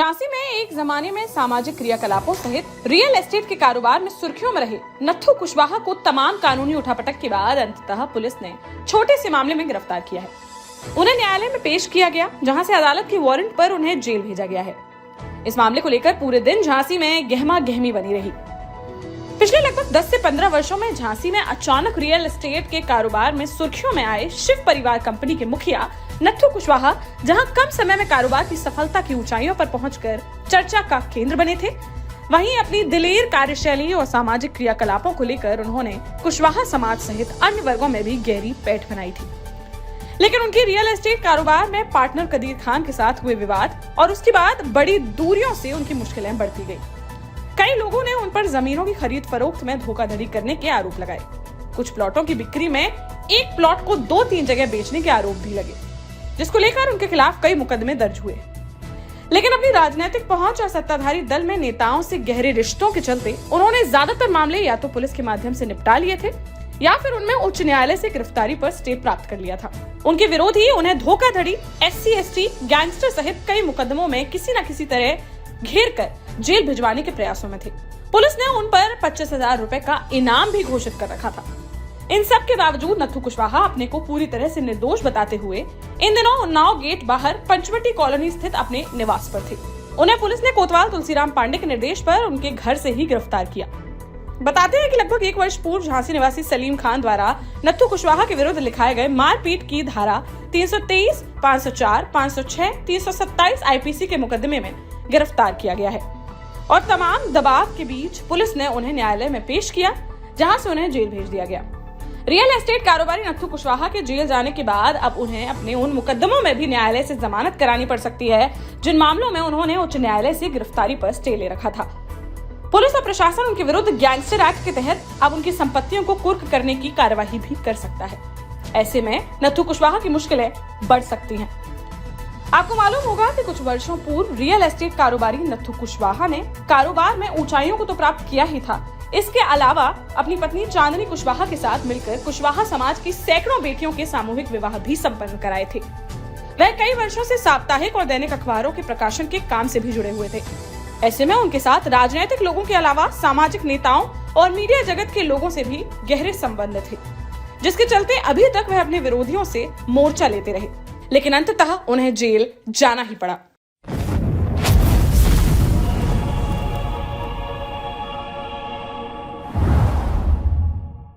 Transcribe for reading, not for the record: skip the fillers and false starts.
झांसी में एक जमाने में सामाजिक क्रियाकलापों सहित रियल एस्टेट के कारोबार में सुर्खियों में रहे नत्थू कुशवाहा को तमाम कानूनी उठापटक के बाद अंततः पुलिस ने छोटे से मामले में गिरफ्तार किया है। उन्हें न्यायालय में पेश किया गया, जहां से अदालत के वारंट पर उन्हें जेल भेजा गया है। इस मामले को लेकर पूरे दिन झांसी में गहमा गहमी बनी रही। पिछले लगभग 10 से 15 वर्षों में झांसी में अचानक रियल एस्टेट के कारोबार में सुर्खियों में आए शिव परिवार कंपनी के मुखिया नत्थू कुशवाहा, जहां कम समय में कारोबार की सफलता की ऊंचाइयों पर पहुंचकर चर्चा का केंद्र बने थे, वहीं अपनी दिलेर कार्यशैली और सामाजिक क्रियाकलापों को लेकर उन्होंने कुशवाहा समाज सहित अन्य वर्गों में भी गहरी पैठ बनाई थी। लेकिन उनकी रियल एस्टेट कारोबार में पार्टनर कदीर खान के साथ हुए विवाद और उसके बाद बड़ी दूरियों से उनकी मुश्किलें बढ़ती गई। कई लोगों ने उन पर जमीनों की खरीद फरोख्त में धोखाधड़ी करने के आरोप लगाए। कुछ प्लॉटों की बिक्री में एक प्लॉट को 2-3 जगह बेचने के आरोप भी लगे, जिसको लेकर उनके खिलाफ कई मुकदमे दर्ज हुए। लेकिन अपनी राजनीतिक पहुंच और सत्ताधारी दल में नेताओं से गहरे रिश्तों के चलते उन्होंने ज्यादातर मामले या तो पुलिस के माध्यम से निपटा लिए थे या फिर उनमें उच्च न्यायालय से गिरफ्तारी पर स्टे प्राप्त कर लिया था। उनके विरोधी उन्हें धोखाधड़ी, SC/ST, गैंगस्टर सहित कई मुकदमों में किसी न किसी तरह घेर कर जेल भिजवाने के प्रयासों में थे। पुलिस ने उन पर 25,000 रुपए का इनाम भी घोषित कर रखा था। इन सब के बावजूद नत्थू कुशवाहा अपने को पूरी तरह से निर्दोष बताते हुए इन दिनों उन्नाव गेट बाहर पंचवटी कॉलोनी स्थित अपने निवास पर थे। उन्हें पुलिस ने कोतवाल तुलसीराम पांडे के निर्देश पर उनके घर से ही गिरफ्तार किया। बताते हैं कि लगभग 1 वर्ष पूर्व झांसी निवासी सलीम खान द्वारा नत्थू कुशवाहा के विरुद्ध लिखाए गए मारपीट की धारा 323, 504, 506, 327 IPC के मुकदमे में गिरफ्तार किया गया है और तमाम दबाव के बीच पुलिस ने उन्हें न्यायालय में पेश किया, जहां से उन्हें जेल भेज दिया गया। रियल एस्टेट कारोबारी नत्थू कुशवाहा के जेल जाने के बाद अब उन्हें अपने उन मुकदमों में भी न्यायालय से जमानत करानी पड़ सकती है, जिन मामलों में उन्होंने उच्च न्यायालय से गिरफ्तारी पर स्टे ले रखा था। पुलिस और प्रशासन उनके विरुद्ध गैंगस्टर एक्ट के तहत अब उनकी संपत्तियों को कुर्क करने की कार्यवाही भी कर सकता है। ऐसे में नत्थू कुशवाहा की मुश्किलें बढ़ सकती हैं। आपको मालूम होगा कि कुछ वर्षों पूर्व रियल एस्टेट कारोबारी नत्थू कुशवाहा ने कारोबार में ऊंचाइयों को तो प्राप्त किया ही था, इसके अलावा अपनी पत्नी चांदनी कुशवाहा के साथ मिलकर कुशवाहा समाज की सैकड़ों बेटियों के सामूहिक विवाह भी संपन्न कराए थे। वह कई वर्षों से साप्ताहिक और दैनिक अखबारों के प्रकाशन के काम से भी जुड़े हुए थे। ऐसे में उनके साथ राजनीतिक लोगों के अलावा सामाजिक नेताओं और मीडिया जगत के लोगों से भी गहरे संबंध थे, जिसके चलते अभी तक वह अपने विरोधियों से मोर्चा लेते रहे, लेकिन अंततः उन्हें जेल जाना ही पड़ा।